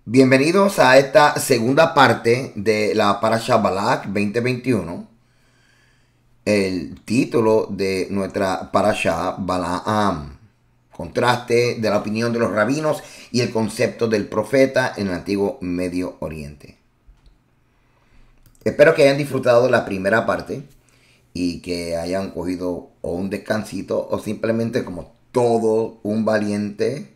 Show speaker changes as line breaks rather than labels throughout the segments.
Bienvenidos a esta segunda parte de la Parasha Balak 2021. El título de nuestra Parasha Balaam. Contraste de la opinión de los rabinos y el concepto del profeta en el antiguo Medio Oriente. Espero que hayan disfrutado la primera parte y que hayan cogido o un descansito o simplemente como todo un valiente,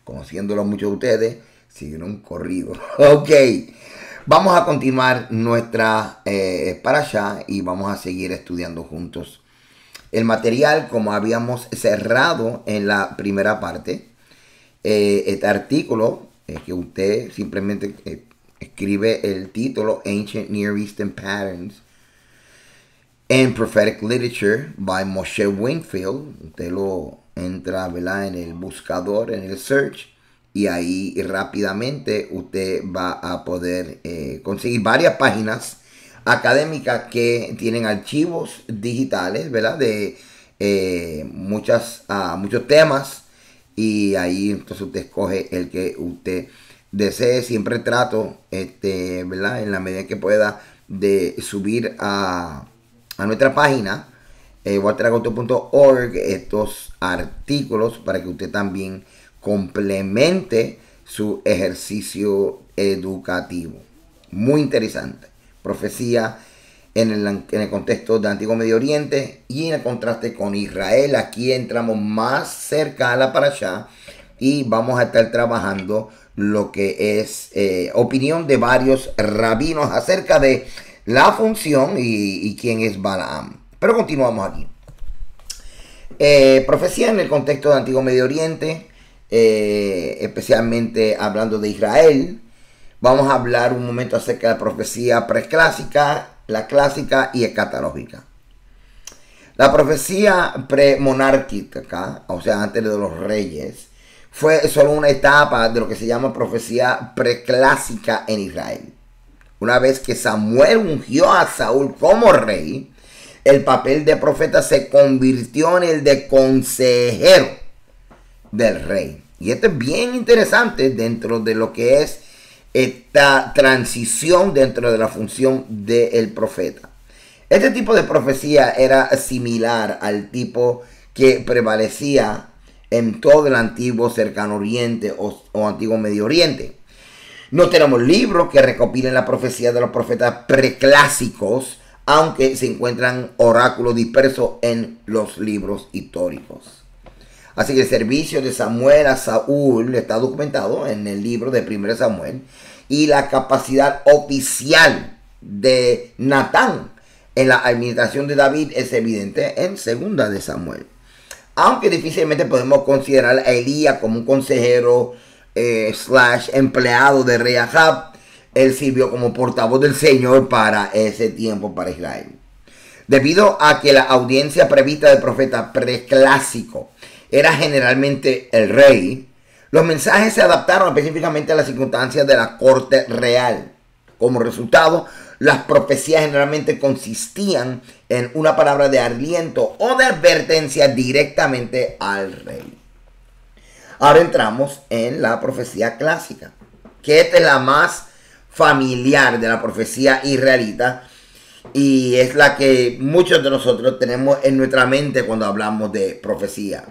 conociéndolo mucho de ustedes, siguen un corrido. Ok, vamos a continuar nuestra parasha y vamos a seguir estudiando juntos el material como habíamos cerrado en la primera parte. Este artículo que usted simplemente escribe el título Ancient Near Eastern Patterns and Prophetic Literature by Moshe Wingfield. Usted lo entra, ¿verdad?, en el buscador, en el search, y ahí rápidamente usted va a poder conseguir varias páginas académicas que tienen archivos digitales, ¿verdad?, de muchos temas, y ahí entonces usted escoge el que usted desee. Siempre trato, ¿verdad?, en la medida que pueda, de subir a nuestra página walteragosto.org estos artículos para que usted también complemente su ejercicio educativo. Muy interesante. Profecía en el contexto del Antiguo Medio Oriente y en el contraste con Israel. Aquí entramos más cerca a la parashá y vamos a estar trabajando lo que es opinión de varios rabinos acerca de la función y quién es Balaam. Pero continuamos aquí. Profecía en el contexto del Antiguo Medio Oriente, especialmente hablando de Israel. Vamos a hablar un momento acerca de la profecía preclásica, la clásica y escatológica. La profecía premonárquica, o sea, antes de los reyes, fue solo una etapa de lo que se llama profecía preclásica en Israel. Una vez que Samuel ungió a Saúl como rey, el papel de profeta se convirtió en el de consejero del rey. Y esto es bien interesante dentro de lo que es esta transición dentro de la función del profeta. Este tipo de profecía era similar al tipo que prevalecía en todo el antiguo Cercano Oriente o antiguo Medio Oriente. No tenemos libros que recopilen la profecía de los profetas preclásicos, aunque se encuentran oráculos dispersos en los libros históricos. Así que el servicio de Samuel a Saúl está documentado en el libro de 1 Samuel, y la capacidad oficial de Natán en la administración de David es evidente en 2 de Samuel. Aunque difícilmente podemos considerar a Elías como un consejero / empleado de rey Ahab, él sirvió como portavoz del Señor para ese tiempo para Israel. Debido a que la audiencia prevista del profeta preclásico era generalmente el rey, los mensajes se adaptaron específicamente a las circunstancias de la corte real. Como resultado, las profecías generalmente consistían en una palabra de aliento o de advertencia directamente al rey. Ahora entramos en la profecía clásica, que esta es la más familiar de la profecía israelita y es la que muchos de nosotros tenemos en nuestra mente cuando hablamos de profecía.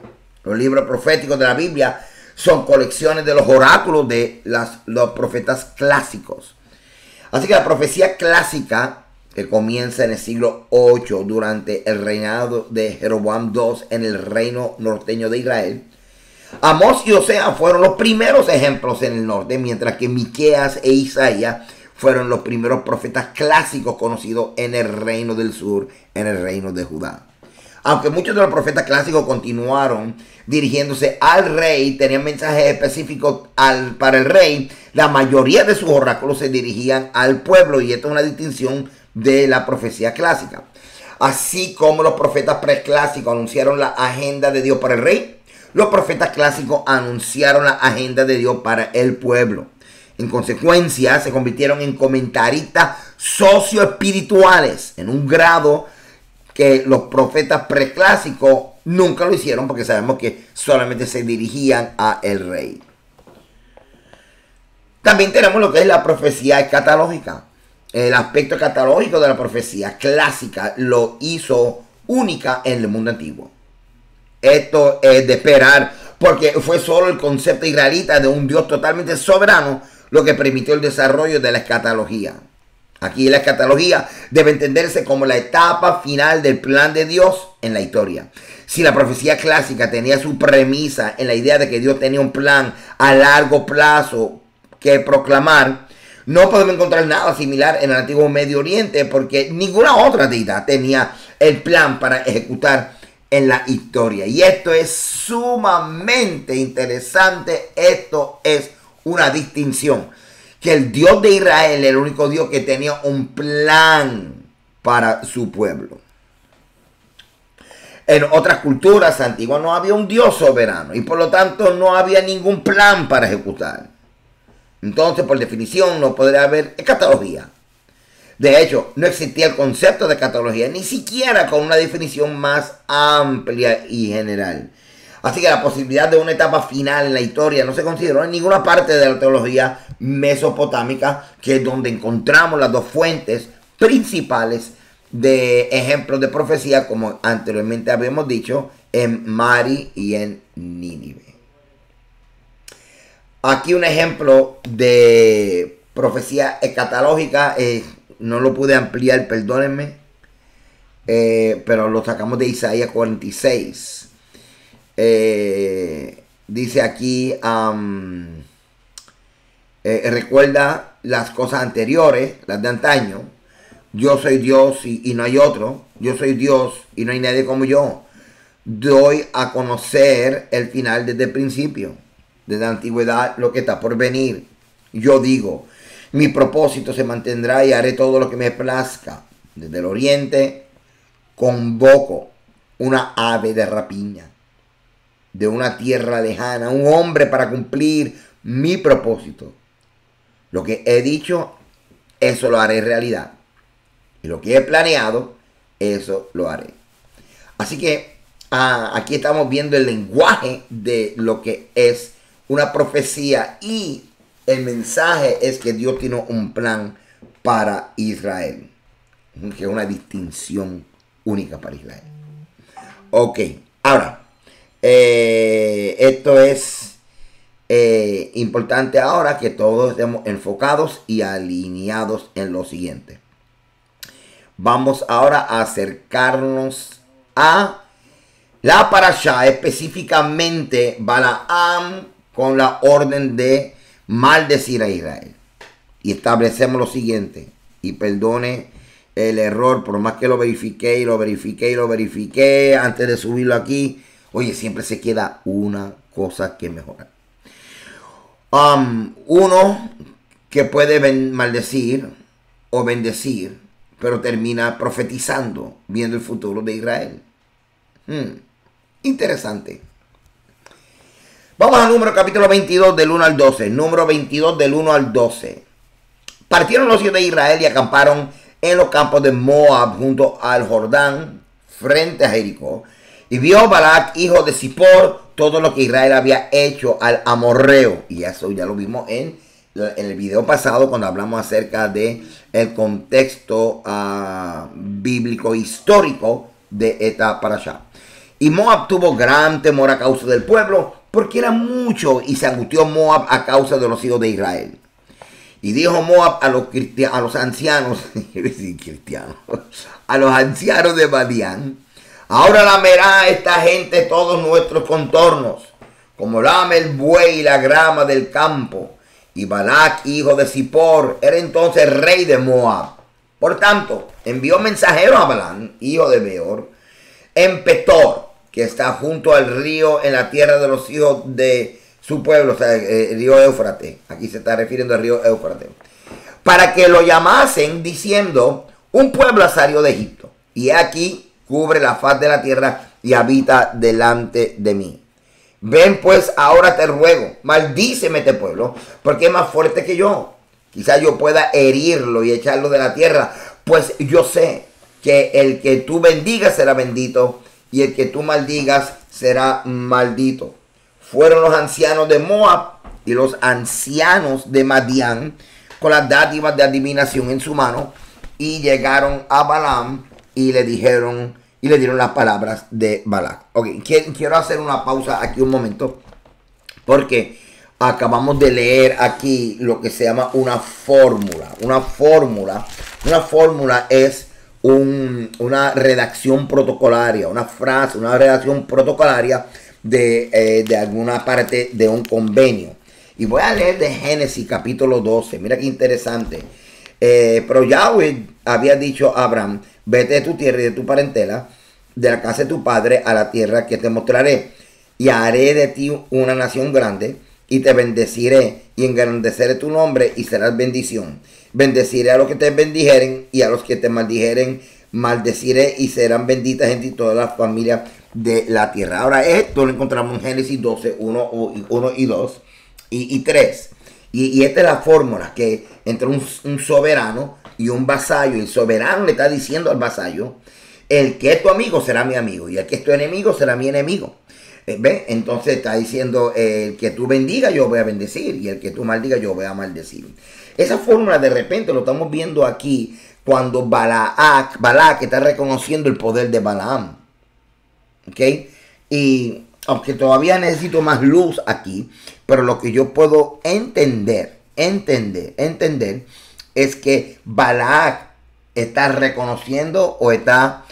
Los libros proféticos de la Biblia son colecciones de los oráculos de los profetas clásicos. Así que la profecía clásica, que comienza en el siglo 8 durante el reinado de Jeroboam II en el reino norteño de Israel. Amós y Oseas fueron los primeros ejemplos en el norte, mientras que Miqueas e Isaías fueron los primeros profetas clásicos conocidos en el reino del sur, en el reino de Judá. Aunque muchos de los profetas clásicos continuaron dirigiéndose al rey, tenían mensajes específicos para el rey, la mayoría de sus oráculos se dirigían al pueblo, y esto es una distinción de la profecía clásica. Así como los profetas preclásicos anunciaron la agenda de Dios para el rey, los profetas clásicos anunciaron la agenda de Dios para el pueblo. En consecuencia, se convirtieron en comentaristas socioespirituales en un grado que los profetas preclásicos nunca lo hicieron, porque sabemos que solamente se dirigían a el rey. También tenemos lo que es la profecía escatológica. El aspecto escatológico de la profecía clásica lo hizo única en el mundo antiguo. Esto es de esperar, porque fue solo el concepto israelita de un Dios totalmente soberano lo que permitió el desarrollo de la escatología. Aquí la escatología debe entenderse como la etapa final del plan de Dios en la historia. Si la profecía clásica tenía su premisa en la idea de que Dios tenía un plan a largo plazo que proclamar, no podemos encontrar nada similar en el antiguo Medio Oriente, porque ninguna otra deidad tenía el plan para ejecutar en la historia. Y esto es sumamente interesante. Esto es una distinción, que el Dios de Israel era el único Dios que tenía un plan para su pueblo. En otras culturas antiguas no había un Dios soberano y por lo tanto no había ningún plan para ejecutar. Entonces, por definición, no podría haber escatología. De hecho, no existía el concepto de escatología, ni siquiera con una definición más amplia y general. Así que la posibilidad de una etapa final en la historia no se consideró en ninguna parte de la teología mesopotámica, que es donde encontramos las dos fuentes principales de ejemplos de profecía, como anteriormente habíamos dicho, en Mari y en Nínive. Aquí un ejemplo de profecía escatológica, no lo pude ampliar, perdónenme, pero lo sacamos de Isaías 46. Dice aquí, recuerda las cosas anteriores, las de antaño. Yo soy Dios y no hay otro. Yo soy Dios y no hay nadie como yo. Doy a conocer el final desde el principio, desde la antigüedad, lo que está por venir. Yo digo, mi propósito se mantendrá y haré todo lo que me plazca. Desde el oriente convoco una ave de rapiña, de una tierra lejana, un hombre para cumplir mi propósito. Lo que he dicho, eso lo haré realidad. Y lo que he planeado, eso lo haré. Así que aquí estamos viendo el lenguaje de lo que es una profecía, y el mensaje es que Dios tiene un plan para Israel, que es una distinción única para Israel. Ok, ahora, esto es importante ahora que todos estemos enfocados y alineados en lo siguiente. Vamos ahora a acercarnos a la parashá, específicamente Balaam con la orden de maldecir a Israel. Y establecemos lo siguiente, y perdone el error, por más que lo verifiqué y lo verifiqué y lo verifiqué antes de subirlo aquí. Oye, siempre se queda una cosa que mejorar. Uno que puede maldecir o bendecir, pero termina profetizando, viendo el futuro de Israel. Interesante. Vamos al número capítulo 22 del 1 al 12. Número 22 del 1 al 12. Partieron los hijos de Israel y acamparon en los campos de Moab junto al Jordán, frente a Jericó. Y vio Balac, hijo de Zippor, todo lo que Israel había hecho al amorreo. Y eso ya lo vimos en el video pasado, cuando hablamos acerca de el contexto bíblico histórico de esta parashá. Y Moab tuvo gran temor a causa del pueblo, porque era mucho, y se angustió Moab a causa de los hijos de Israel. Y dijo Moab a los ancianos, a los ancianos de Madián: ahora lamerá esta gente todos nuestros contornos, como lame el buey y la grama del campo. Y Balac, hijo de Zippor, era entonces rey de Moab. Por tanto, envió mensajeros a Balaam, hijo de Beor, en Petor, que está junto al río, en la tierra de los hijos de su pueblo, o sea, el río Éufrates. Aquí se está refiriendo al río Éufrates. Para que lo llamasen, diciendo: un pueblo salió de Egipto, y aquí cubre la faz de la tierra y habita delante de mí. Ven pues, ahora te ruego, maldíceme este pueblo, porque es más fuerte que yo. Quizás yo pueda herirlo y echarlo de la tierra, pues yo sé que el que tú bendigas será bendito, y el que tú maldigas será maldito. Fueron los ancianos de Moab y los ancianos de Madián con las dádivas de adivinación en su mano, y llegaron a Balaam y le dieron las palabras de Balac. Ok, quiero hacer una pausa aquí un momento, porque acabamos de leer aquí lo que se llama una fórmula. Una fórmula es una redacción protocolaria, una frase, una redacción protocolaria de alguna parte de un convenio. Y voy a leer de Génesis capítulo 12. Mira qué interesante. Pero Yahweh había dicho a Abraham: vete de tu tierra y de tu parentela, de la casa de tu padre, a la tierra que te mostraré, y haré de ti una nación grande, y te bendeciré, y engrandeceré tu nombre, y serás bendición. Bendeciré a los que te bendijeren, y a los que te maldijeren maldeciré, y serán benditas en ti todas las familias de la tierra. Ahora, esto lo encontramos en Génesis 12, 1 y 2 y 3. Y esta es la fórmula, que entre un soberano y un vasallo, el soberano le está diciendo al vasallo: el que es tu amigo será mi amigo, y el que es tu enemigo será mi enemigo. ¿Ven? Entonces está diciendo: el que tú bendiga yo voy a bendecir, y el que tú maldiga yo voy a maldecir. Esa fórmula de repente lo estamos viendo aquí cuando Balac está reconociendo el poder de Balaam. ¿Ok? Y aunque todavía necesito más luz aquí, pero lo que yo puedo entender es que Balac está reconociendo o está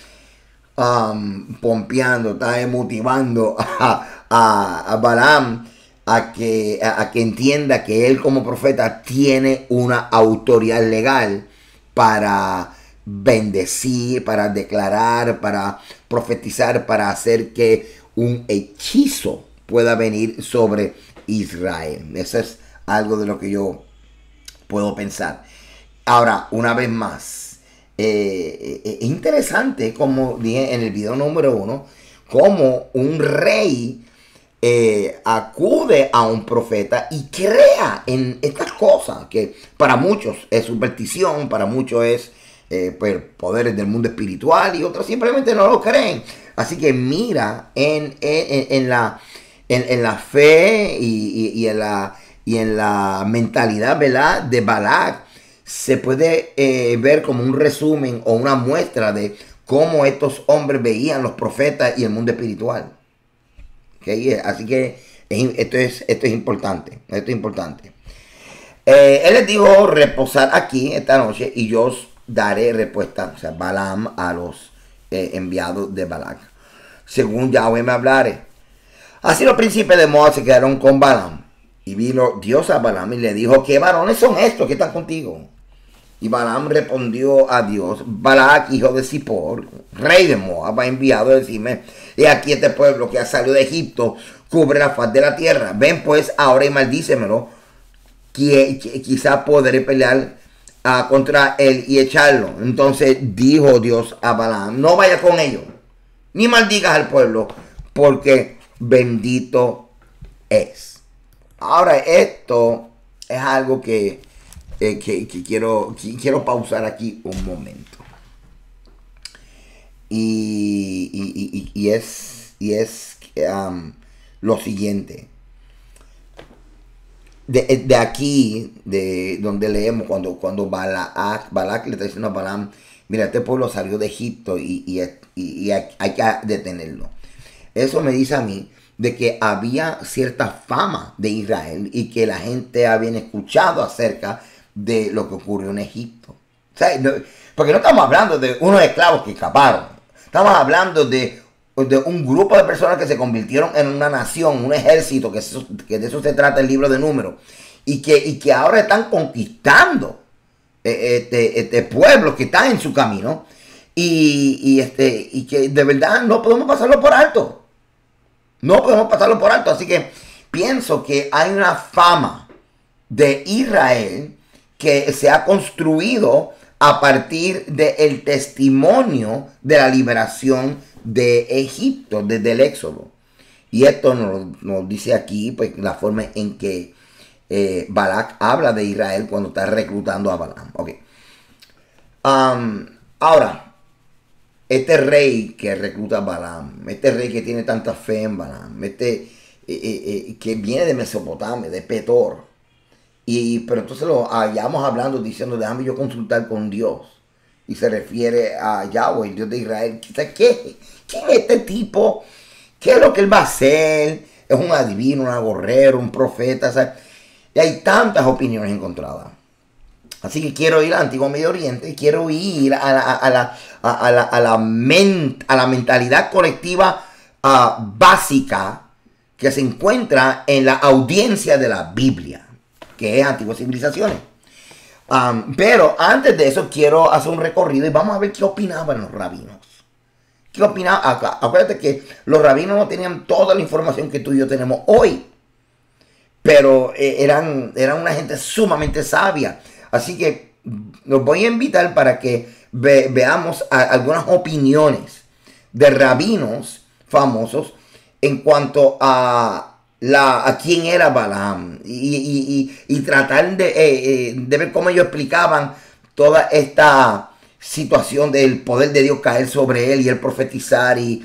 pompeando, está motivando a Balaam a que entienda que él como profeta tiene una autoridad legal para bendecir, para declarar, para profetizar, para hacer que un hechizo pueda venir sobre Israel. Eso es algo de lo que yo puedo pensar. Ahora, una vez más, es interesante, como dije en el video número 1, cómo un rey acude a un profeta y crea en estas cosas que para muchos es superstición, para muchos es pues, poderes del mundo espiritual, y otros simplemente no lo creen. Así que mira en la fe y en la mentalidad, ¿verdad?, de Balac, se puede ver como un resumen o una muestra de cómo estos hombres veían los profetas y el mundo espiritual. ¿Okay? Así que esto es importante. Esto es importante. Él les dijo: reposar aquí esta noche, y yo os daré respuesta. O sea, Balaam a los enviados de Balac, según Yahweh me hablare. Así los príncipes de Moab se quedaron con Balaam. Y vino Dios a Balaam y le dijo: ¿qué varones son estos que están contigo? Y Balaam respondió a Dios: Balac, hijo de Zippor, rey de Moab, ha enviado a decirme: he aquí este pueblo que ha salido de Egipto cubre la faz de la tierra. Ven pues ahora y maldícemelo, que quizá podré pelear contra él y echarlo. Entonces dijo Dios a Balaam: no vayas con ellos, ni maldigas al pueblo, porque bendito es. Ahora, esto es algo que quiero pausar aquí un momento. Y es lo siguiente. De aquí, de donde leemos, cuando Balac le está diciendo a Balaam: mira, este pueblo salió de Egipto y hay que detenerlo. Eso me dice a mí de que había cierta fama de Israel y que la gente había escuchado acerca de lo que ocurrió en Egipto. O sea, porque no estamos hablando de unos esclavos que escaparon. Estamos hablando de un grupo de personas que se convirtieron en una nación, un ejército, que de eso se trata el libro de Números, y que ahora están conquistando este pueblo que está en su camino, y que de verdad no podemos pasarlo por alto. No podemos pasarlo por alto. Así que pienso que hay una fama de Israel que se ha construido a partir del testimonio de la liberación de Egipto, desde el Éxodo. Y esto nos dice aquí pues la forma en que Balac habla de Israel cuando está reclutando a Balaam. Okay. Ahora, este rey que recluta a Balaam, este rey que tiene tanta fe en Balaam, este que viene de Mesopotamia, de Petor. Pero entonces lo hallamos hablando, diciendo, déjame yo consultar con Dios. Y se refiere a Yahweh, el Dios de Israel. ¿Quién es este tipo? ¿Qué es lo que él va a hacer? ¿Es un adivino, un agorrero, un profeta? ¿Sabes? Y hay tantas opiniones encontradas. Así que quiero ir al Antiguo Medio Oriente, quiero ir a la mentalidad colectiva básica que se encuentra en la audiencia de la Biblia, que es Antiguas Civilizaciones. Pero antes de eso quiero hacer un recorrido y vamos a ver qué opinaban los rabinos. ¿Qué opinaban? Acuérdate que los rabinos no tenían toda la información que tú y yo tenemos hoy, pero eran una gente sumamente sabia. Así que los voy a invitar para que veamos algunas opiniones de rabinos famosos en cuanto a quién era Balaam y tratar de ver cómo ellos explicaban toda esta situación del poder de Dios caer sobre él y él profetizar y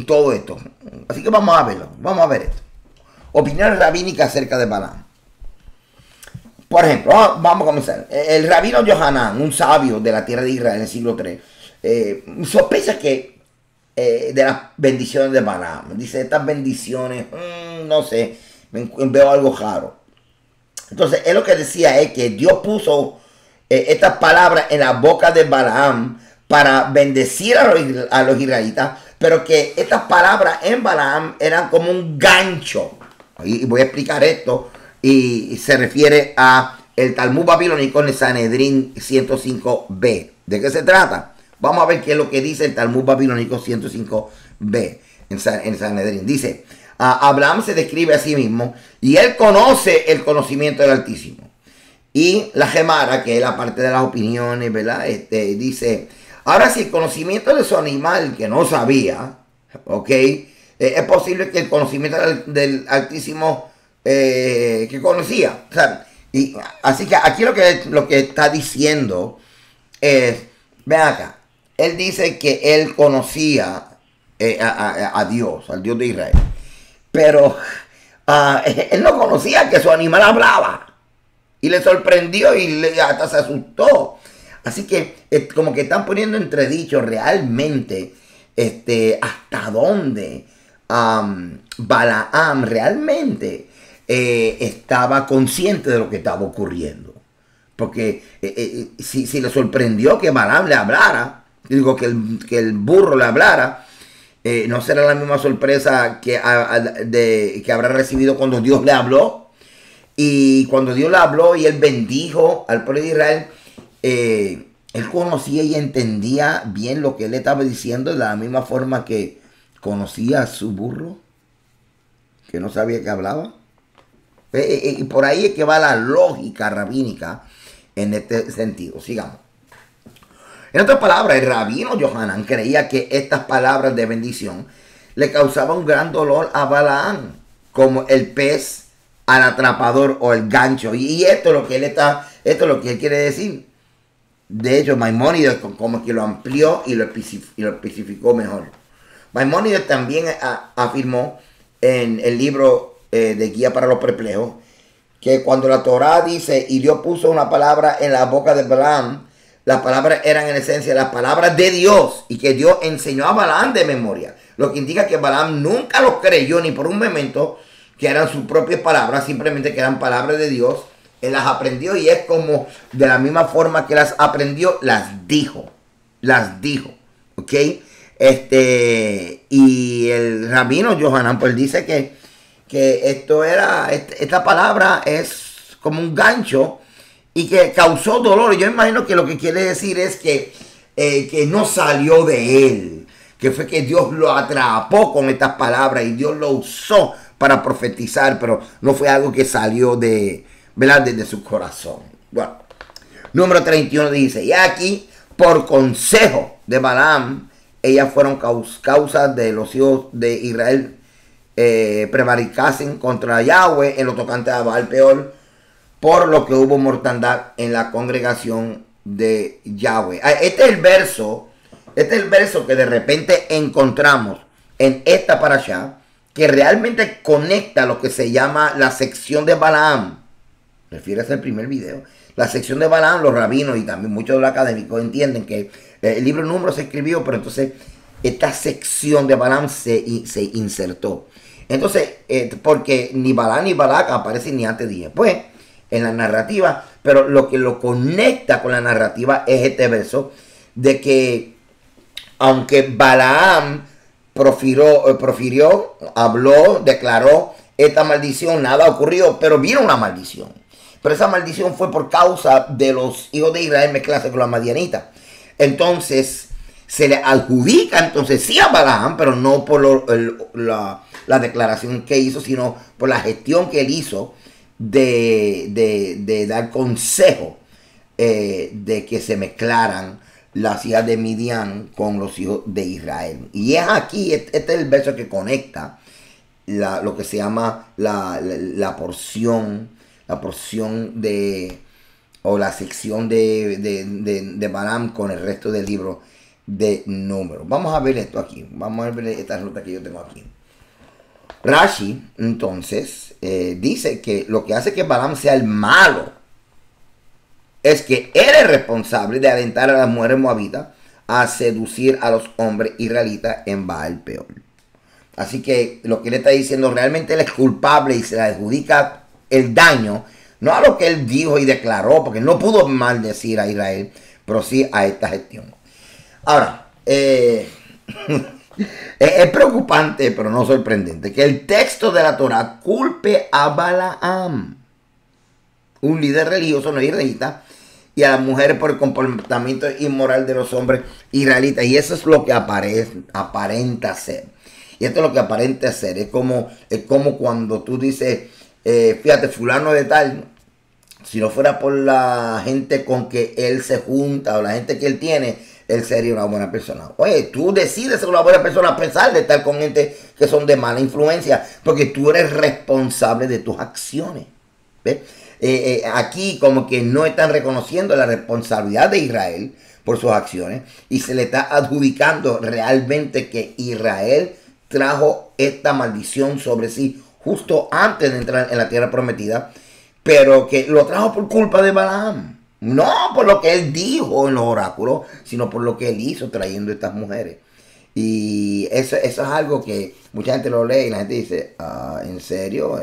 todo esto. Así que vamos a verlo, vamos a ver esto. Opiniones rabínicas acerca de Balaam. Por ejemplo, vamos a comenzar. El rabino Yohanan, un sabio de la tierra de Israel en el siglo III, sospecha que de las bendiciones de Balaam. Dice, estas bendiciones, no sé, veo algo raro. Entonces, él lo que decía es que Dios puso estas palabras en la boca de Balaam para bendecir a los israelitas, pero que estas palabras en Balaam eran como un gancho. Y voy a explicar esto. Y se refiere a el Talmud babilónico en el Sanedrín 105b. ¿De qué se trata? Vamos a ver qué es lo que dice el Talmud babilónico 105b en Sanedrín. Dice, Abraham se describe a sí mismo y él conoce el conocimiento del Altísimo. Y la Gemara, que es la parte de las opiniones, ¿verdad? Dice, ahora si el conocimiento de su animal que no sabía, ¿ok? Es posible que el conocimiento del Altísimo que conocía, ¿sabes? Y así que aquí lo que está diciendo es, ven acá, él dice que él conocía a Dios, al Dios de Israel, pero él no conocía que su animal hablaba y le sorprendió y hasta se asustó. Así que como que están poniendo entredicho realmente hasta dónde Balaam realmente estaba consciente de lo que estaba ocurriendo. Porque si le sorprendió que Balaam le hablara, digo que el burro le hablara, no será la misma sorpresa que habrá recibido cuando Dios le habló. Y cuando Dios le habló y él bendijo al pueblo de Israel, él conocía y entendía bien lo que él estaba diciendo de la misma forma que conocía a su burro, que no sabía que hablaba. Y por ahí es que va la lógica rabínica en este sentido. Sigamos. En otras palabras, el rabino Yohanan creía que estas palabras de bendición le causaban un gran dolor a Balaam, como el pez al atrapador o el gancho. Y esto es lo que él quiere decir. De hecho, Maimónides como que lo amplió y lo especificó mejor. Maimónides también afirmó en el libro de Guía para los Perplejos, que cuando la Torá dice, y Dios puso una palabra en la boca de Balaam, las palabras eran en esencia las palabras de Dios, y que Dios enseñó a Balaam de memoria, lo que indica que Balaam nunca los creyó ni por un momento que eran sus propias palabras, simplemente que eran palabras de Dios. Él las aprendió y es como de la misma forma que las aprendió, las dijo, ¿ok? Y el rabino Yohanan pues dice que esta palabra es como un gancho y que causó dolor. Yo imagino que lo que quiere decir es que no salió de él, que fue que Dios lo atrapó con estas palabras y Dios lo usó para profetizar, pero no fue algo que salió ¿verdad? Desde su corazón. Bueno, número 31 dice, y aquí, por consejo de Balaam, ellas fueron causas de los hijos de Israel prevaricasen contra Yahweh en lo tocante a Baal Peor, por lo que hubo mortandad en la congregación de Yahweh. Este es el verso que de repente encontramos en esta parashá, que realmente conecta lo que se llama la sección de Balaam. Refieres al primer video. La sección de Balaam, los rabinos y también muchos de los académicos entienden que el libro de Números se escribió, pero entonces esta sección de Balaam se insertó. Entonces, porque ni Balaam ni Balac aparecen ni antes ni después en la narrativa, pero lo que lo conecta con la narrativa es este verso de que aunque Balaam profirió, habló, declaró esta maldición, nada ocurrió, pero vino una maldición. Pero esa maldición fue por causa de los hijos de Israel mezclarse con la madianitas. Entonces, se le adjudica entonces sí a Balaam, pero no por la declaración que hizo, sino por la gestión que él hizo de dar consejo de que se mezclaran las hijas de Midian con los hijos de Israel. Y es aquí, este es el verso que conecta lo que se llama la porción de, o la sección de Balaam con el resto del libro de Números. Vamos a ver esto aquí. Vamos a ver esta ruta que yo tengo aquí. Rashi, entonces, dice que lo que hace que Balaam sea el malo es que él es responsable de alentar a las mujeres moabitas a seducir a los hombres israelitas en Baal Peor. Así que lo que él está diciendo, realmente él es culpable y se le adjudica el daño, no a lo que él dijo y declaró, porque no pudo maldecir a Israel, pero sí a esta gestión. Ahora, es preocupante, pero no sorprendente, que el texto de la Torah culpe a Balaam, un líder religioso no israelita, y a las mujeres por el comportamiento inmoral de los hombres israelitas. Y eso es lo que aparenta ser. Y esto es lo que aparenta ser. Es como cuando tú dices, fíjate, fulano de tal, si no fuera por la gente con que él se junta o la gente que él tiene, él sería una buena persona. Oye, tú decides ser una buena persona a pesar de estar con gente que son de mala influencia, porque tú eres responsable de tus acciones. ¿Ves? Aquí como que no están reconociendo la responsabilidad de Israel por sus acciones y se le está adjudicando realmente que Israel trajo esta maldición sobre sí justo antes de entrar en la tierra prometida, pero que lo trajo por culpa de Balaam. No por lo que él dijo en los oráculos, sino por lo que él hizo trayendo estas mujeres. Y eso es algo que mucha gente lo lee y la gente dice, ¿en serio?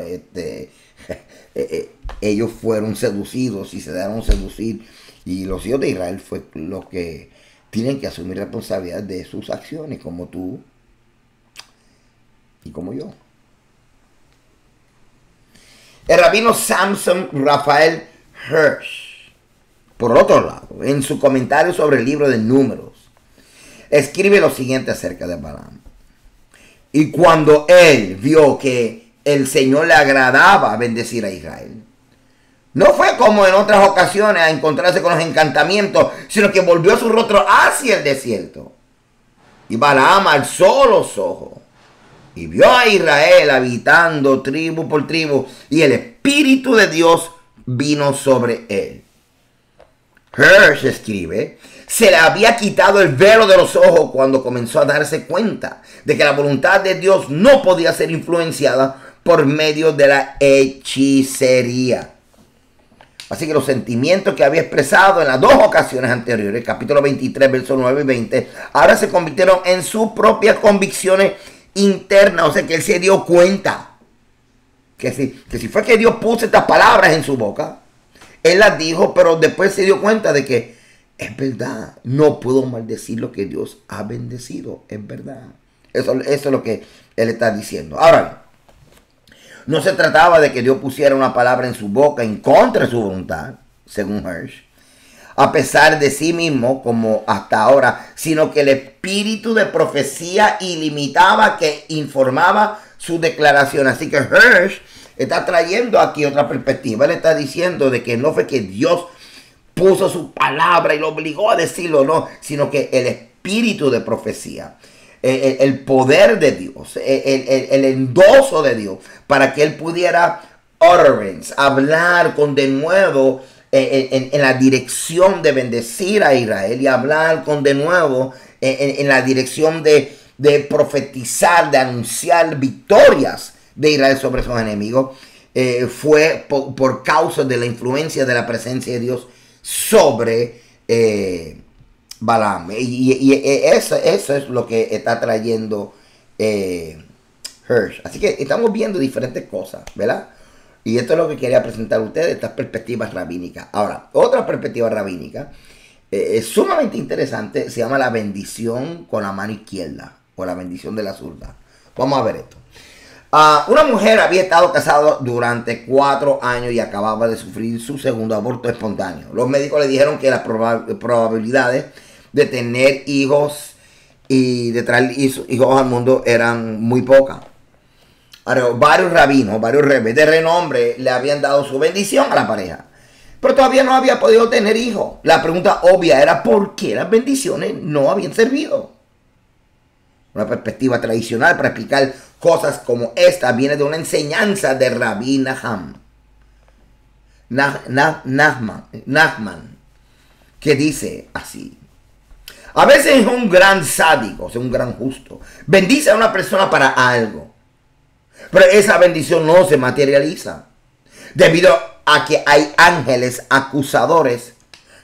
Ellos fueron seducidos y se dejaron seducir. Y los hijos de Israel fue los que tienen que asumir responsabilidad de sus acciones, como tú y como yo. El rabino Samson Raphael Hirsch, por otro lado, en su comentario sobre el libro de Números, escribe lo siguiente acerca de Balaam. Y cuando él vio que el Señor le agradaba bendecir a Israel, no fue como en otras ocasiones a encontrarse con los encantamientos, sino que volvió su rostro hacia el desierto. Y Balaam alzó los ojos y vio a Israel habitando tribu por tribu, y el Espíritu de Dios vino sobre él. Hirsch escribe, se le había quitado el velo de los ojos cuando comenzó a darse cuenta de que la voluntad de Dios no podía ser influenciada por medio de la hechicería. Así que los sentimientos que había expresado en las dos ocasiones anteriores, capítulo 23, versos 9 y 20, ahora se convirtieron en sus propias convicciones internas. O sea que él se dio cuenta que si fue que Dios puso estas palabras en su boca, él las dijo, pero después se dio cuenta de que es verdad, no puedo maldecir lo que Dios ha bendecido, es verdad. Eso es lo que él está diciendo. Ahora, no se trataba de que Dios pusiera una palabra en su boca en contra de su voluntad, según Hirsch, a pesar de sí mismo, como hasta ahora, sino que el espíritu de profecía ilimitaba que informaba su declaración. Así que Hirsch está trayendo aquí otra perspectiva. Él está diciendo de que no fue que Dios puso su palabra y lo obligó a decirlo, no, sino que el espíritu de profecía, el poder de Dios, el endoso de Dios, para que él pudiera utterance, hablar con denuedo en la dirección de bendecir a Israel, y hablar con denuedo en la dirección de de profetizar, de anunciar victorias de Israel sobre sus enemigos, fue por causa de la influencia de la presencia de Dios sobre Balaam. Y eso es lo que está trayendo Hirsch. Así que estamos viendo diferentes cosas, ¿verdad? Y esto es lo que quería presentar a ustedes, estas perspectivas rabínicas. Ahora, otra perspectiva rabínica es sumamente interesante, se llama la bendición con la mano izquierda, o la bendición de la zurda. Vamos a ver esto. Una mujer había estado casada durante 4 años y acababa de sufrir su segundo aborto espontáneo. Los médicos le dijeron que las probabilidades de tener hijos y de traer hijos al mundo eran muy pocas. Ahora, varios rabinos, varios rebeldes de renombre le habían dado su bendición a la pareja, pero todavía no había podido tener hijos. La pregunta obvia era por qué las bendiciones no habían servido. Una perspectiva tradicional para explicar cosas como esta viene de una enseñanza de Rabbi Nachman, que dice así: a veces un gran sádico, o sea, un gran justo, bendice a una persona para algo, pero esa bendición no se materializa debido a que hay ángeles acusadores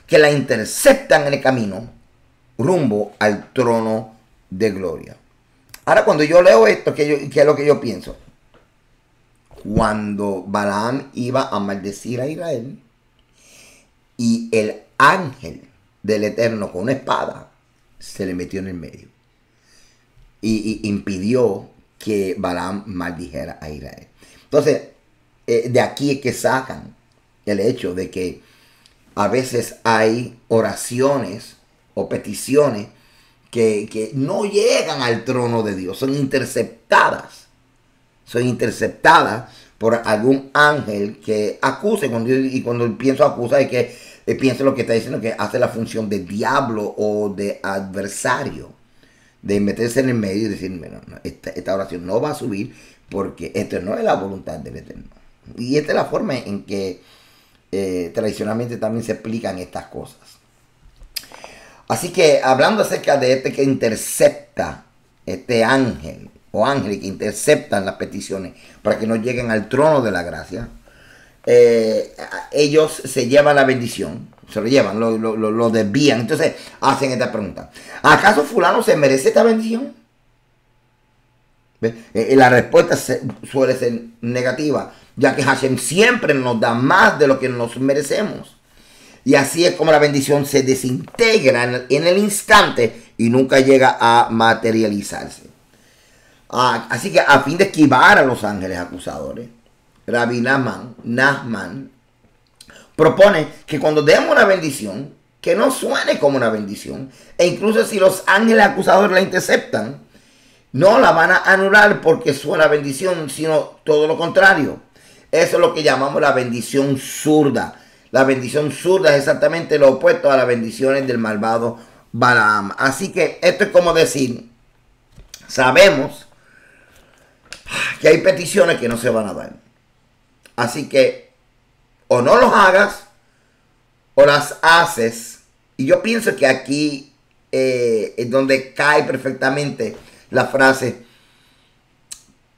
que la interceptan en el camino rumbo al trono de gloria. Ahora, cuando yo leo esto, ¿qué es lo que yo pienso? Cuando Balaam iba a maldecir a Israel y el ángel del Eterno con una espada se le metió en el medio y impidió que Balaam maldijera a Israel. Entonces, de aquí es que sacan el hecho de que a veces hay oraciones o peticiones que no llegan al trono de Dios, son interceptadas por algún ángel que acuse. Y cuando pienso acusa es que pienso lo que está diciendo, que hace la función de diablo o de adversario, de meterse en el medio y decir, no, esta oración no va a subir porque esto no es la voluntad del Eterno. Y esta es la forma en que tradicionalmente también se explican estas cosas. Así que hablando acerca de este que intercepta, este ángel o ángeles que interceptan las peticiones para que no lleguen al trono de la gracia, ellos se llevan la bendición, se lo llevan, lo desvían. Entonces hacen esta pregunta: ¿acaso fulano se merece esta bendición? La respuesta suele ser negativa, ya que Hashem siempre nos da más de lo que nos merecemos. Y así es como la bendición se desintegra en el instante y nunca llega a materializarse. Así que a fin de esquivar a los ángeles acusadores, Rabbi Nachman propone que cuando demos una bendición, que no suene como una bendición, e incluso si los ángeles acusadores la interceptan, no la van a anular porque suena bendición, sino todo lo contrario. Eso es lo que llamamos la bendición zurda. La bendición zurda es exactamente lo opuesto a las bendiciones del malvado Balaam. Así que esto es como decir, sabemos que hay peticiones que no se van a dar. Así que o no los hagas o las haces. Y yo pienso que aquí es donde cae perfectamente la frase: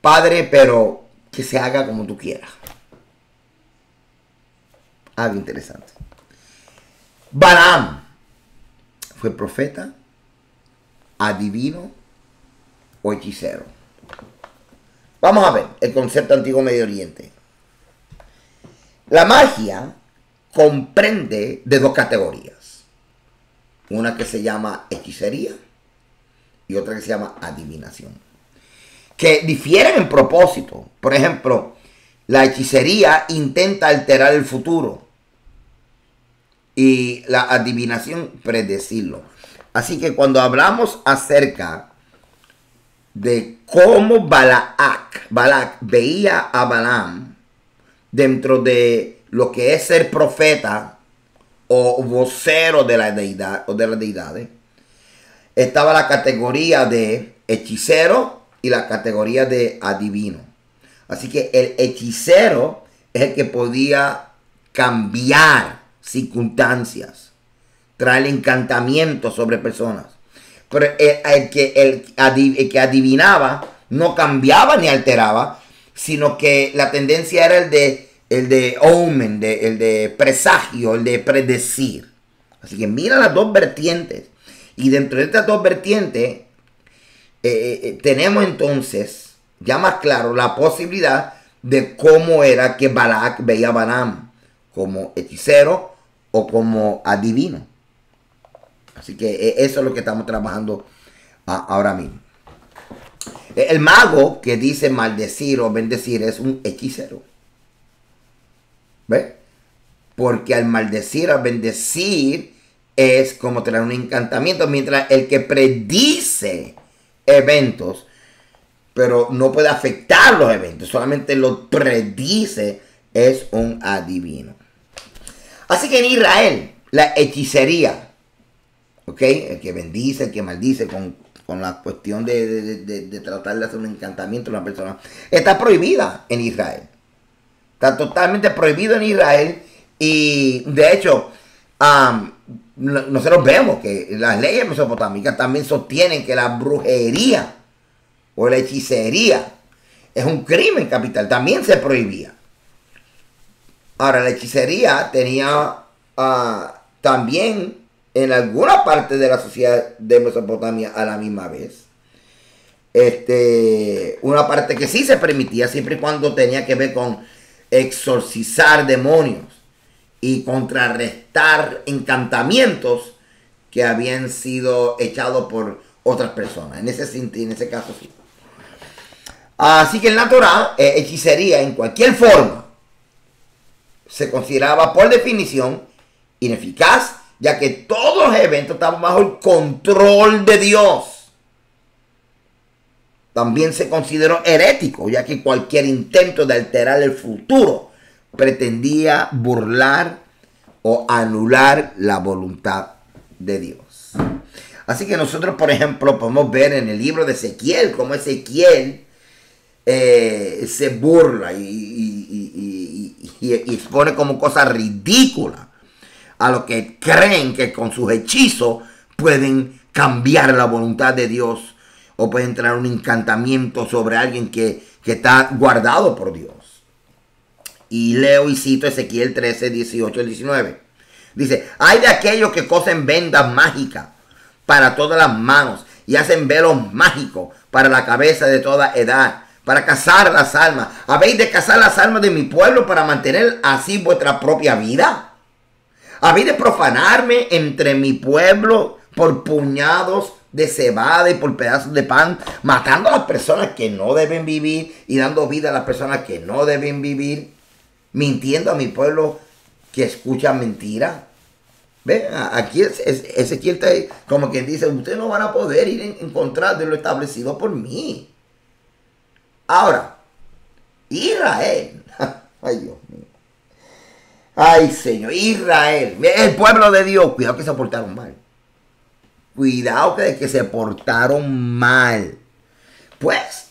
Padre, pero que se haga como tú quieras. Algo interesante. Balaam fue profeta, adivino o hechicero. Vamos a ver el concepto antiguo Medio Oriente. La magia comprende de 2 categorías. Una que se llama hechicería y otra que se llama adivinación, que difieren en propósito. Por ejemplo, la hechicería intenta alterar el futuro y la adivinación predecirlo. Así que cuando hablamos acerca de cómo Balak veía a Balaam dentro de lo que es ser profeta o vocero de la deidad o de las deidades, estaba la categoría de hechicero y la categoría de adivino. Así que el hechicero es el que podía cambiar circunstancias, traer encantamientos sobre personas. Pero el que adivinaba no cambiaba ni alteraba, sino que la tendencia era el de omen, el de presagio, el de predecir. Así que mira las dos vertientes. Y dentro de estas dos vertientes tenemos entonces ya más claro la posibilidad de cómo era que Balac veía a Balaam, como hechicero o como adivino. Así que eso es lo que estamos trabajando ahora mismo. El mago que dice maldecir o bendecir es un hechicero. ¿Ves? Porque al maldecir, al bendecir, es como tener un encantamiento. Mientras el que predice eventos, pero no puede afectar los eventos, solamente lo predice, es un adivino. Así que en Israel, la hechicería, ¿ok? El que bendice, el que maldice, con la cuestión de tratar de hacer un encantamiento a una persona, está prohibida en Israel. Está totalmente prohibido en Israel. Y de hecho, nosotros vemos que las leyes mesopotámicas también sostienen que la brujería o la hechicería es un crimen capital. También se prohibía. Ahora, la hechicería tenía también en alguna parte de la sociedad de Mesopotamia a la misma vez. Una parte que sí se permitía siempre y cuando tenía que ver con exorcizar demonios y contrarrestar encantamientos que habían sido echados por otras personas. En ese caso sí. Así que en la Torá, hechicería en cualquier forma se consideraba por definición ineficaz, ya que todos los eventos estaban bajo el control de Dios. También se consideró herético, ya que cualquier intento de alterar el futuro pretendía burlar o anular la voluntad de Dios. Así que nosotros, por ejemplo, podemos ver en el libro de Ezequiel cómo Ezequiel se burla y expone como cosa ridícula a los que creen que con sus hechizos pueden cambiar la voluntad de Dios o pueden traer un encantamiento sobre alguien que está guardado por Dios. Y leo y cito Ezequiel 13, 18 al 19. Dice: hay de aquellos que cosen vendas mágicas para todas las manos y hacen velos mágicos para la cabeza de toda edad, para cazar las almas. ¿Habéis de cazar las almas de mi pueblo para mantener así vuestra propia vida? ¿Habéis de profanarme entre mi pueblo por puñados de cebada y por pedazos de pan, matando a las personas que no deben vivir y dando vida a las personas que no deben vivir, mintiendo a mi pueblo que escucha mentira? ¿Ve? Aquí Ezequiel está como quien dice: ustedes no van a poder ir en contra de lo establecido por mí. Ahora, Israel, ay Dios mío, ay Señor, Israel, el pueblo de Dios, cuidado que se portaron mal. Cuidado que se portaron mal. Pues,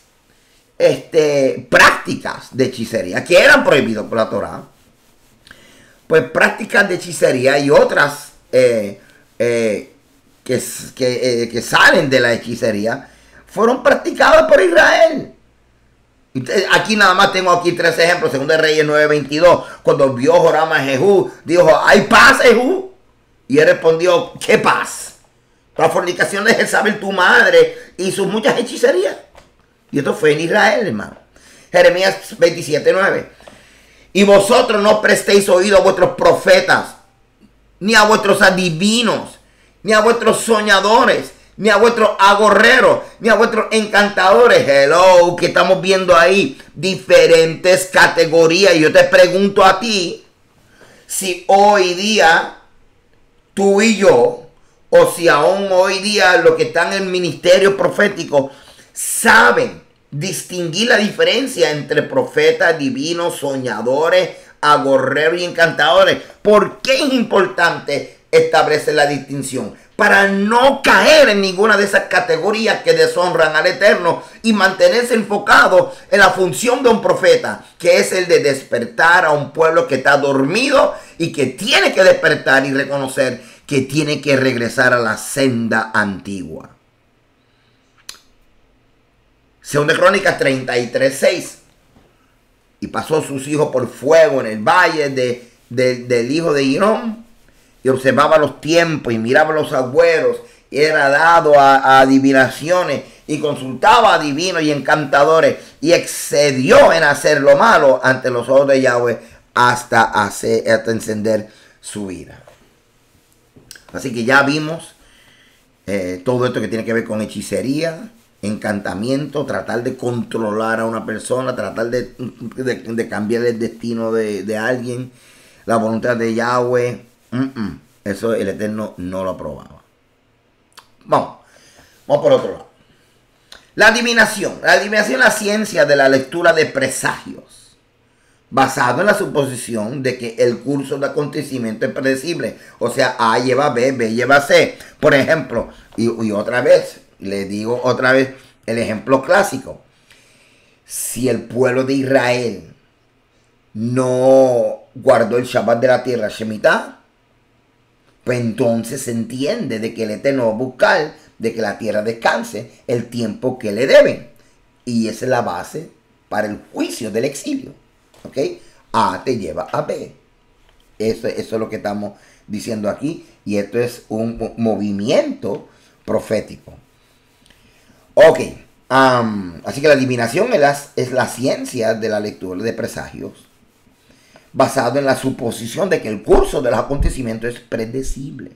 prácticas de hechicería que eran prohibidas por la Torá. Pues prácticas de hechicería y otras que salen de la hechicería fueron practicadas por Israel. Aquí nada más tengo aquí 3 ejemplos. Según de Reyes 9:22, cuando vio Joram a Jehú, dijo: ¿hay paz, Jehú? Y él respondió: ¿qué paz? La fornicación de Jezabel tu madre y sus muchas hechicerías. Y esto fue en Israel, hermano. Jeremías 27:9. Y vosotros no prestéis oído a vuestros profetas, ni a vuestros adivinos, ni a vuestros soñadores, ni a vuestros agorreros, ni a vuestros encantadores. Hello, que estamos viendo ahí diferentes categorías. Y yo te pregunto a ti, si hoy día tú y yo, o si aún hoy día los que están en el ministerio profético saben distinguir la diferencia entre profetas, divinos, soñadores, agorreros y encantadores. ¿Por qué es importante establecer la distinción? Para no caer en ninguna de esas categorías que deshonran al Eterno y mantenerse enfocado en la función de un profeta, que es el de despertar a un pueblo que está dormido y que tiene que despertar y reconocer que tiene que regresar a la senda antigua. Según de Crónicas 33:6. Y pasó sus hijos por fuego en el valle del hijo de Hinnom, y observaba los tiempos y miraba los agüeros, y era dado a adivinaciones, y consultaba a divinos y encantadores, y excedió en hacer lo malo ante los ojos de Yahweh hasta encender su ira. Así que ya vimos todo esto que tiene que ver con hechicería, encantamiento, tratar de controlar a una persona, tratar de cambiar el destino de alguien, la voluntad de Yahweh. Eso el Eterno no lo aprobaba. Vamos por otro lado. La adivinación. La adivinación es la ciencia de la lectura de presagios, basado en la suposición de que el curso de acontecimiento es predecible. O sea, A lleva B, B lleva C. Por ejemplo, y otra vez, les digo otra vez el ejemplo clásico. Si el pueblo de Israel no guardó el Shabbat de la tierra, Shemitah, pues entonces se entiende de que el Eterno va a buscar de que la tierra descanse el tiempo que le deben. Y esa es la base para el juicio del exilio. ¿Ok? A te lleva a B. Eso es lo que estamos diciendo aquí. Y esto es un movimiento profético. Ok. Así que la adivinación es la ciencia de la lectura de presagios, basado en la suposición de que el curso de los acontecimientos es predecible.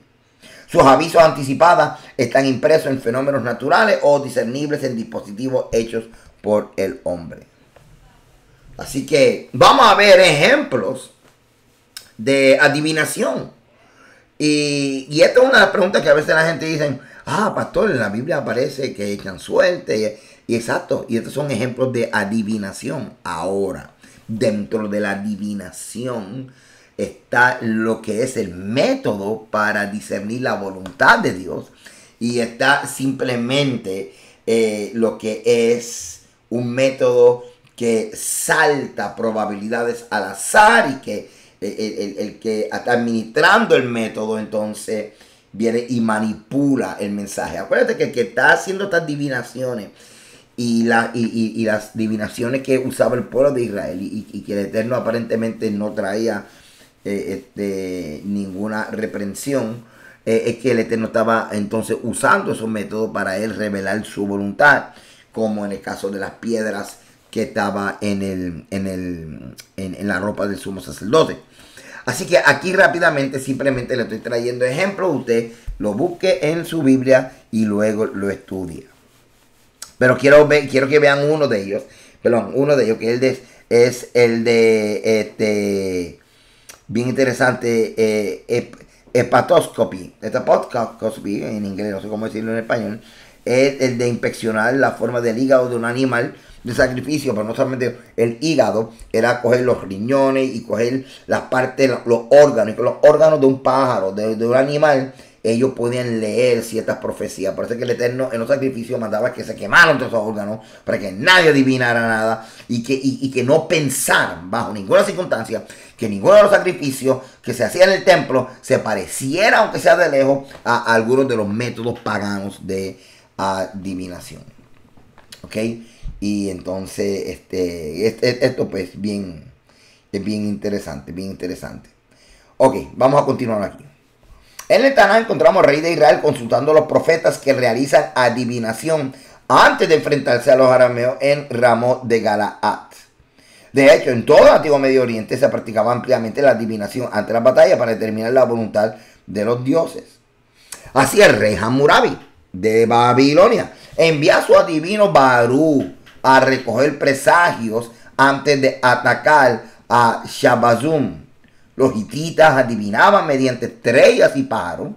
Sus avisos anticipados están impresos en fenómenos naturales o discernibles en dispositivos hechos por el hombre. Así que vamos a ver ejemplos de adivinación. Y esta es una de las preguntas que a veces la gente dice: pastor, en la Biblia aparece que echan suerte. Y exacto, y estos son ejemplos de adivinación. Ahora, dentro de la adivinación está lo que es el método para discernir la voluntad de Dios. Y está simplemente lo que es un método que salta probabilidades al azar, y que el que está administrando el método entonces viene y manipula el mensaje. Acuérdate que el que está haciendo estas adivinaciones y las adivinaciones que usaba el pueblo de Israel, y que el Eterno aparentemente no traía ninguna reprensión, es que el Eterno estaba entonces usando esos métodos para él revelar su voluntad, como en el caso de las piedras que estaba en la ropa del sumo sacerdote. Así que aquí rápidamente simplemente le estoy trayendo ejemplos. Usted lo busque en su Biblia y luego lo estudie. Pero quiero que vean uno de ellos, que es el de bien interesante, hepatoscopy. Hepatoscopy en inglés, no sé cómo decirlo en español. Es el de inspeccionar la forma del hígado de un animal de sacrificio, pero no solamente el hígado, era coger los riñones y coger las partes, los órganos, y con los órganos de un pájaro, de un animal, ellos podían leer ciertas profecías. Por eso es que el Eterno en los sacrificios mandaba que se quemaran todos esos órganos, para que nadie adivinara nada, y que no pensaran bajo ninguna circunstancia que ninguno de los sacrificios que se hacían en el templo se pareciera, aunque sea de lejos, a algunos de los métodos paganos de adivinación. ¿Ok? Y entonces esto pues es bien interesante, bien interesante. Ok, vamos a continuar aquí. En el Taná encontramos al rey de Israel consultando a los profetas que realizan adivinación antes de enfrentarse a los arameos en Ramot de Galaad. De hecho, en todo el antiguo Medio Oriente se practicaba ampliamente la adivinación antes de la batalla para determinar la voluntad de los dioses. Así el rey Hammurabi de Babilonia envía a su adivino Barú a recoger presagios antes de atacar a Shabazum. Los hititas adivinaban mediante estrellas y paros,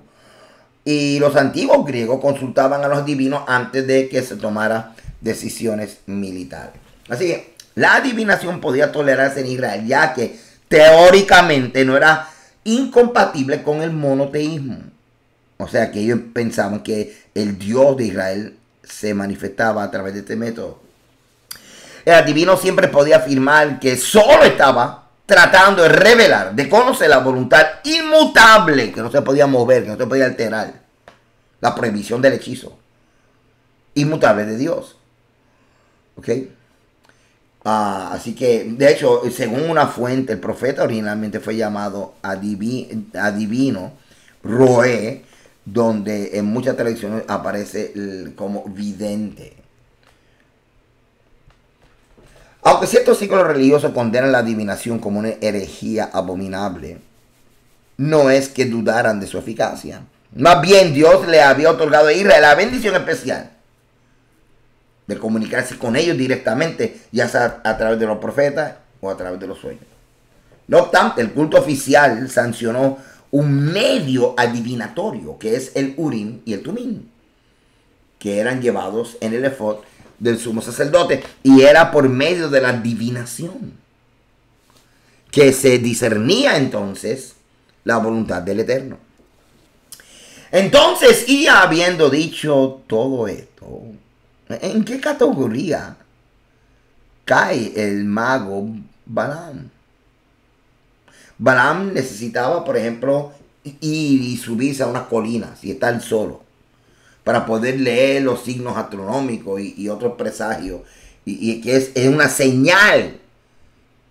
y los antiguos griegos consultaban a los divinos antes de que se tomaran decisiones militares. Así que la adivinación podía tolerarse en Israel, ya que teóricamente no era incompatible con el monoteísmo. O sea que ellos pensaban que el Dios de Israel se manifestaba a través de este método. El adivino siempre podía afirmar que solo estaba tratando de revelar, de conocer la voluntad inmutable, que no se podía mover, que no se podía alterar, la prohibición del hechizo inmutable de Dios. ¿Ok? Así que, de hecho, según una fuente, el profeta originalmente fue llamado adivino, roé, donde en muchas tradiciones aparece como vidente. Aunque ciertos círculos religiosos condenan la adivinación como una herejía abominable, no es que dudaran de su eficacia. Más bien Dios le había otorgado a Israel la bendición especial de comunicarse con ellos directamente, ya sea a través de los profetas o a través de los sueños. No obstante, el culto oficial sancionó un medio adivinatorio, que es el Urim y el Tumim, que eran llevados en el efod del sumo sacerdote, y era por medio de la adivinación que se discernía entonces la voluntad del Eterno. Entonces, y habiendo dicho todo esto, ¿en qué categoría cae el mago Balaam? Balaam necesitaba, por ejemplo, ir y subirse a unas colinas y estar solo para poder leer los signos astronómicos y otros presagios, y que es una señal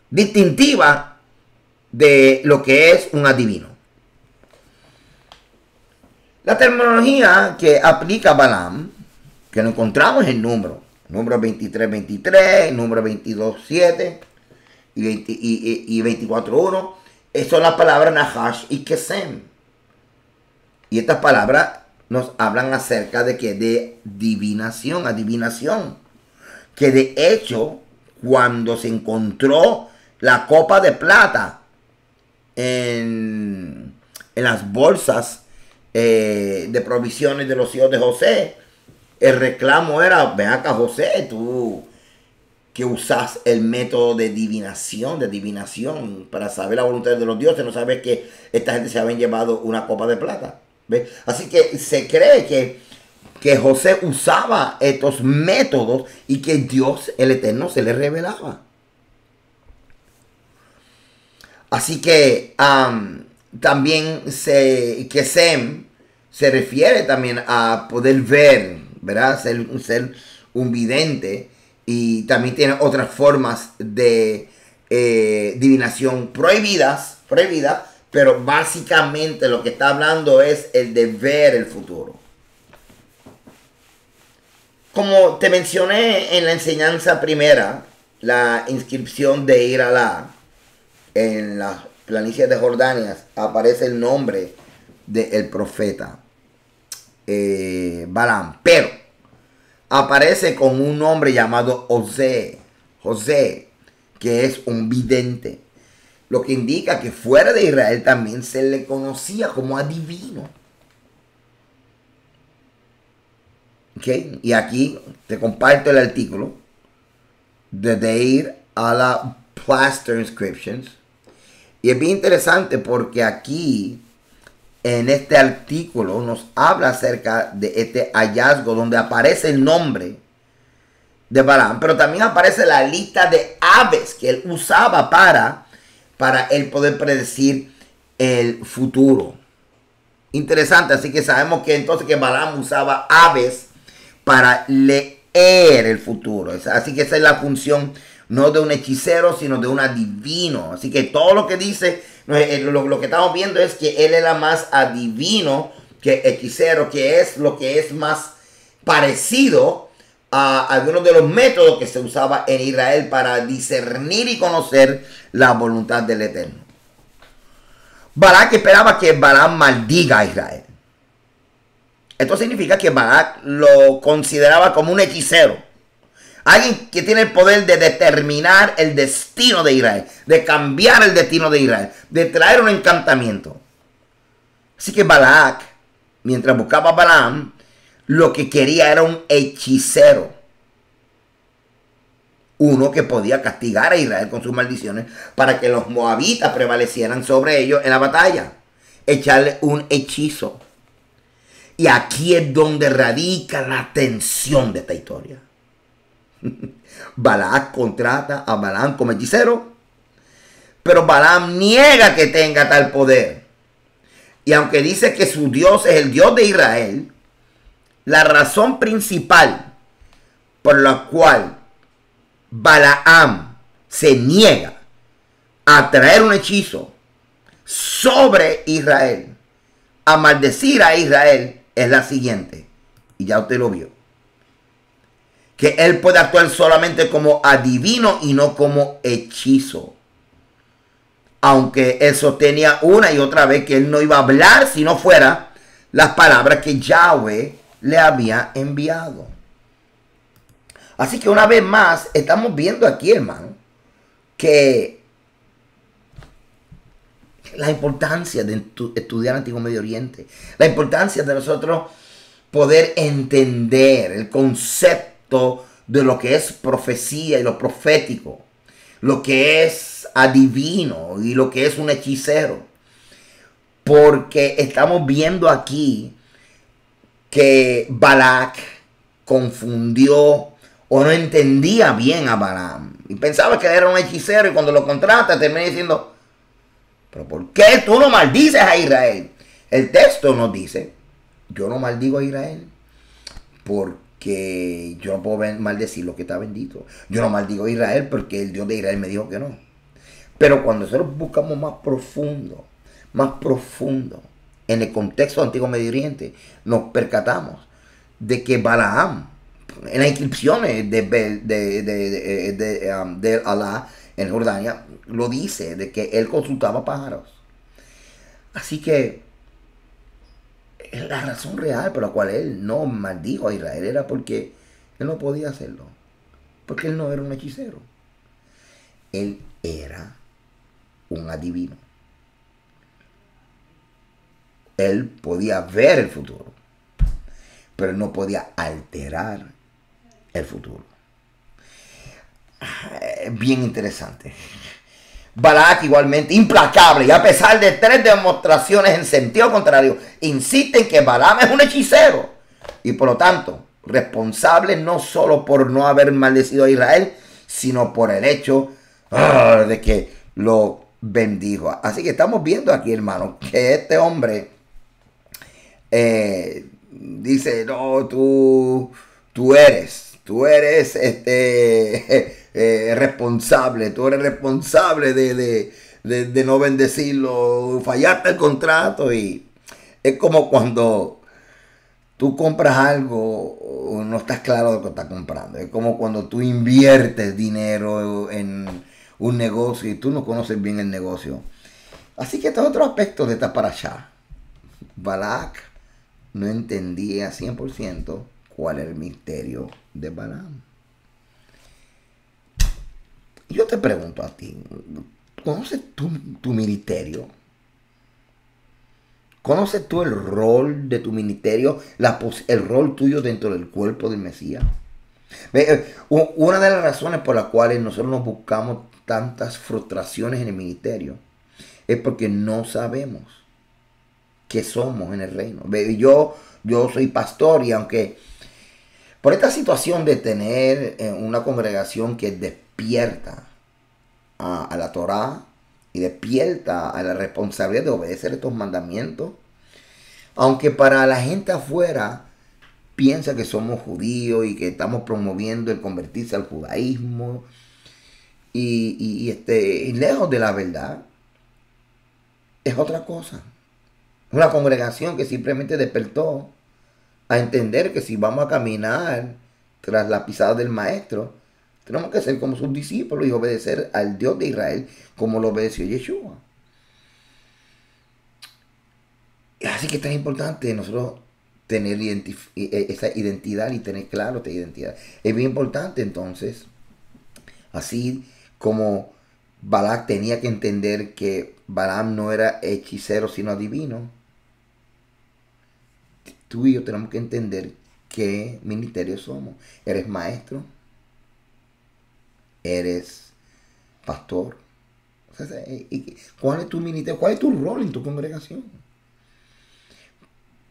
distintiva de lo que es un adivino. La terminología que aplica Balaam, que lo encontramos en número 23:23, número 22:7 y 24:1, son las palabras Nahash y Kesem. Y estas palabras nos hablan acerca de que de adivinación. Que de hecho, cuando se encontró la copa de plata en las bolsas de provisiones de los hijos de José, el reclamo era: ven acá, José, tú que usas el método de adivinación para saber la voluntad de los dioses, no sabes que esta gente se habían llevado una copa de plata. ¿Ves? Así que se cree que José usaba estos métodos y que Dios, el Eterno, se le revelaba. Así que también que Sem se refiere también a poder ver, ¿verdad? Ser un vidente, y también tiene otras formas de divinación prohibidas, pero básicamente lo que está hablando es el de ver el futuro. Como te mencioné en la enseñanza primera, la inscripción de Ir Alá en las planicies de Jordania aparece el nombre del profeta Balaam, pero aparece con un nombre llamado José, que es un vidente, lo que indica que fuera de Israel también se le conocía como adivino. ¿Okay? Y aquí te comparto el artículo de Deir a la Plaster Inscriptions. Y es bien interesante porque aquí, en este artículo, nos habla acerca de este hallazgo donde aparece el nombre de Balaam, pero también aparece la lista de aves que él usaba para él poder predecir el futuro. Interesante, así que sabemos que entonces que Balaam usaba aves para leer el futuro. Así que esa es la función, no de un hechicero, sino de un adivino. Así que todo lo que dice, lo que estamos viendo es que él era más adivino que hechicero, que es lo que es más parecido a algunos de los métodos que se usaba en Israel para discernir y conocer la voluntad del Eterno. Balak esperaba que Balaam maldiga a Israel. Esto significa que Balak lo consideraba como un hechicero. Alguien que tiene el poder de determinar el destino de Israel, de cambiar el destino de Israel, de traer un encantamiento. Así que Balak, mientras buscaba a Balaam, lo que quería era un hechicero. Uno que podía castigar a Israel con sus maldiciones para que los moabitas prevalecieran sobre ellos en la batalla. Echarle un hechizo. Y aquí es donde radica la tensión de esta historia. Balac contrata a Balaam como hechicero, pero Balaam niega que tenga tal poder. Y aunque dice que su Dios es el Dios de Israel, la razón principal por la cual Balaam se niega a traer un hechizo sobre Israel, a maldecir a Israel, es la siguiente. Y ya usted lo vio. Que él puede actuar solamente como adivino y no como hechizo. Aunque él sostenía una y otra vez que él no iba a hablar si no fuera las palabras que Yahweh le había enviado. Así que una vez más estamos viendo aquí, hermano, que la importancia de estudiar Antiguo Medio Oriente, la importancia de nosotros poder entender el concepto de lo que es profecía y lo profético, lo que es adivino y lo que es un hechicero. Porque estamos viendo aquí que Balac confundió o no entendía bien a Balaam. Y pensaba que era un hechicero y cuando lo contrata termina diciendo, pero ¿por qué tú no maldices a Israel? El texto nos dice, yo no maldigo a Israel porque yo no puedo maldecir lo que está bendito. Yo no maldigo a Israel porque el Dios de Israel me dijo que no. Pero cuando nosotros buscamos más profundo en el contexto del Antiguo Medio Oriente, nos percatamos de que Balaam, en las inscripciones de Alá en Jordania, lo dice, de que él consultaba pájaros. Así que la razón real por la cual él no maldijo a Israel era porque él no podía hacerlo. Porque él no era un hechicero. Él era un adivino. Él podía ver el futuro, pero él no podía alterar el futuro. Bien interesante. Balac igualmente implacable y a pesar de 3 demostraciones en sentido contrario, insiste en que Balaam es un hechicero y por lo tanto responsable no solo por no haber maldecido a Israel, sino por el hecho de que lo bendijo. Así que estamos viendo aquí, hermano, que este hombre dice, no, tú eres responsable, tú eres responsable de no bendecirlo, fallaste el contrato. Y es como cuando tú compras algo, no estás claro de lo que estás comprando. Es como cuando tú inviertes dinero en un negocio y tú no conoces bien el negocio. Así que este es otro aspecto de esta parashá. Balac no entendía 100% cuál era el misterio de Balaam. Yo te pregunto a ti, ¿conoces tu ministerio? ¿Conoces tú el rol de tu ministerio, el rol tuyo dentro del cuerpo del Mesías? Una de las razones por las cuales nosotros nos buscamos tantas frustraciones en el ministerio es porque no sabemos qué somos en el reino. Yo soy pastor y aunque por esta situación de tener una congregación que despierta a la Torá y despierta a la responsabilidad de obedecer estos mandamientos, aunque para la gente afuera piensa que somos judíos y que estamos promoviendo el convertirse al judaísmo y lejos de la verdad, es otra cosa. Una congregación que simplemente despertó a entender que si vamos a caminar tras la pisada del maestro, tenemos que ser como sus discípulos y obedecer al Dios de Israel como lo obedeció Yeshua. Así que es tan importante nosotros tener esa identidad y tener claro esta identidad. Es bien importante entonces, así como Balac tenía que entender que Balaam no era hechicero sino adivino, tú y yo tenemos que entender qué ministerio somos. ¿Eres maestro? ¿Eres pastor? O sea, ¿cuál es tu ministerio? ¿Cuál es tu rol en tu congregación?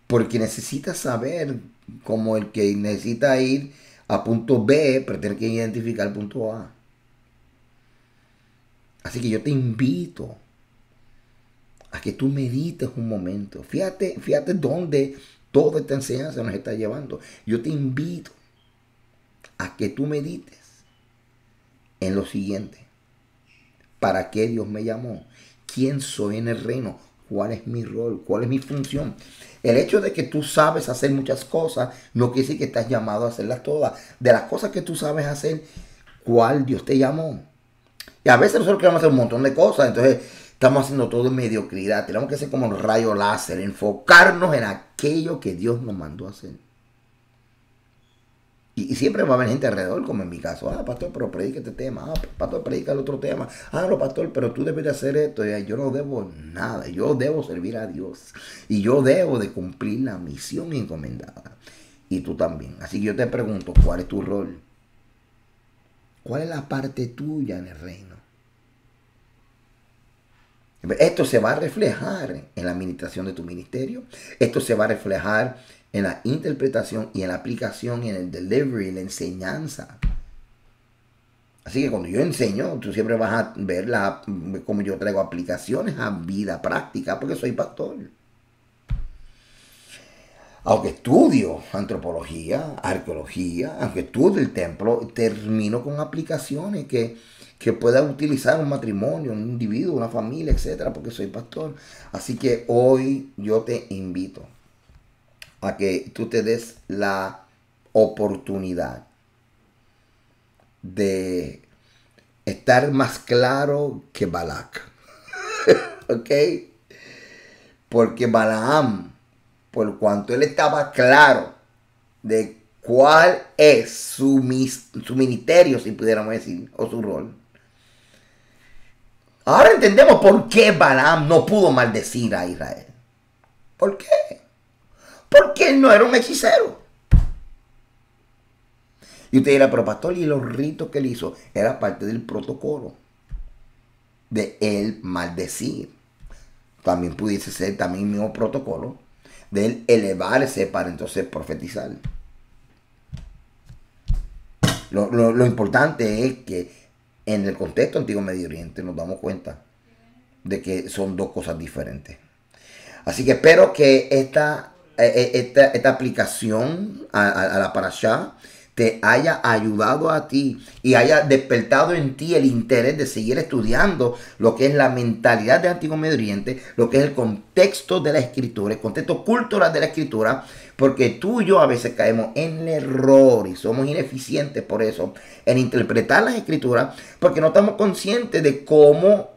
Porque necesitas saber, como el que necesita ir a punto B, pero tiene que identificar el punto A. Así que yo te invito a que tú medites un momento. Fíjate dónde toda esta enseñanza nos está llevando. Yo te invito a que tú medites en lo siguiente. ¿Para qué Dios me llamó? ¿Quién soy en el reino? ¿Cuál es mi rol? ¿Cuál es mi función? El hecho de que tú sabes hacer muchas cosas no quiere decir que estás llamado a hacerlas todas. De las cosas que tú sabes hacer, ¿cuál Dios te llamó? Y a veces nosotros queremos hacer un montón de cosas, entonces estamos haciendo todo en mediocridad. Tenemos que ser como un rayo láser, enfocarnos en aquello que Dios nos mandó a hacer. Y siempre va a haber gente alrededor, como en mi caso. Ah, pastor, pero predica este tema. Ah, pastor, predica el otro tema. Ah, no, pastor, pero tú debes de hacer esto. Yo no debo nada. Yo debo servir a Dios. Y yo debo de cumplir la misión encomendada. Y tú también. Así que yo te pregunto, ¿cuál es tu rol? ¿Cuál es la parte tuya en el reino? Esto se va a reflejar en la administración de tu ministerio. Esto se va a reflejar en la interpretación y en la aplicación y en el delivery, en la enseñanza. Así que cuando yo enseño, tú siempre vas a ver cómo yo traigo aplicaciones a vida práctica, porque soy pastor. Aunque estudio antropología, arqueología, aunque estudio el templo, termino con aplicaciones que pueda utilizar un matrimonio, un individuo, una familia, etcétera, porque soy pastor. Así que hoy yo te invito a que tú te des la oportunidad de estar más claro que Balac. ¿Ok? Porque Balaam, por cuanto él estaba claro de cuál es su ministerio, si pudiéramos decir, o su rol. Ahora entendemos por qué Balaam no pudo maldecir a Israel. ¿Por qué? Porque él no era un hechicero. Y usted dirá, pero pastor, y los ritos que él hizo era parte del protocolo de él maldecir. También pudiese ser también el mismo protocolo de él elevarse para entonces profetizar. Lo importante es que en el contexto antiguo Medio Oriente nos damos cuenta de que son dos cosas diferentes. Así que espero que esta aplicación a la parashá te haya ayudado a ti y haya despertado en ti el interés de seguir estudiando lo que es la mentalidad del Antiguo Medio Oriente, lo que es el contexto de la Escritura, el contexto cultural de la Escritura, porque tú y yo a veces caemos en el error y somos ineficientes por eso, en interpretar las Escrituras, porque no estamos conscientes de cómo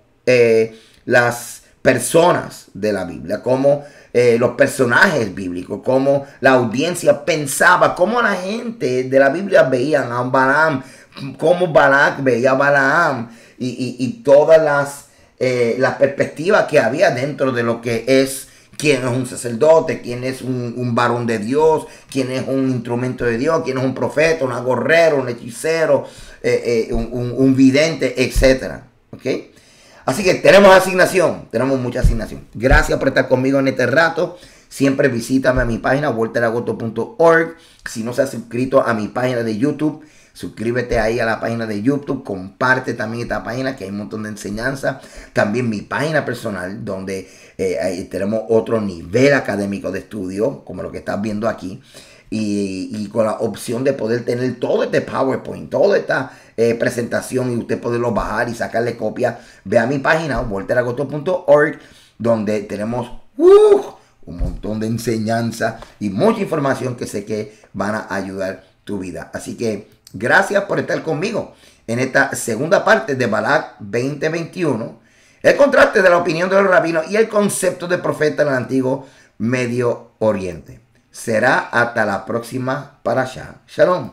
las personas de la Biblia, cómo los personajes bíblicos, cómo la audiencia pensaba, cómo la gente de la Biblia veían a Balaam, cómo Balac veía a Balaam y todas las perspectivas que había dentro de lo que es quién es un sacerdote, quién es un varón de Dios, quién es un instrumento de Dios, quién es un profeta, un agorrero, un hechicero, un vidente, etc. ¿Ok? Así que tenemos asignación, tenemos mucha asignación. Gracias por estar conmigo en este rato. Siempre visítame a mi página, walteragosto.org. Si no se has suscrito a mi página de YouTube, suscríbete ahí a la página de YouTube. Comparte también esta página que hay un montón de enseñanza. También mi página personal, donde tenemos otro nivel académico de estudio, como lo que estás viendo aquí. Y con la opción de poder tener todo este PowerPoint, toda esta presentación y usted poderlo bajar y sacarle copia, ve a mi página walteragosto.org, donde tenemos un montón de enseñanza y mucha información que sé que van a ayudar tu vida. Así que gracias por estar conmigo en esta segunda parte de Balac 2021, el contraste de la opinión de los rabinos y el concepto de profeta en el antiguo Medio Oriente. Será hasta la próxima parashá. Shalom.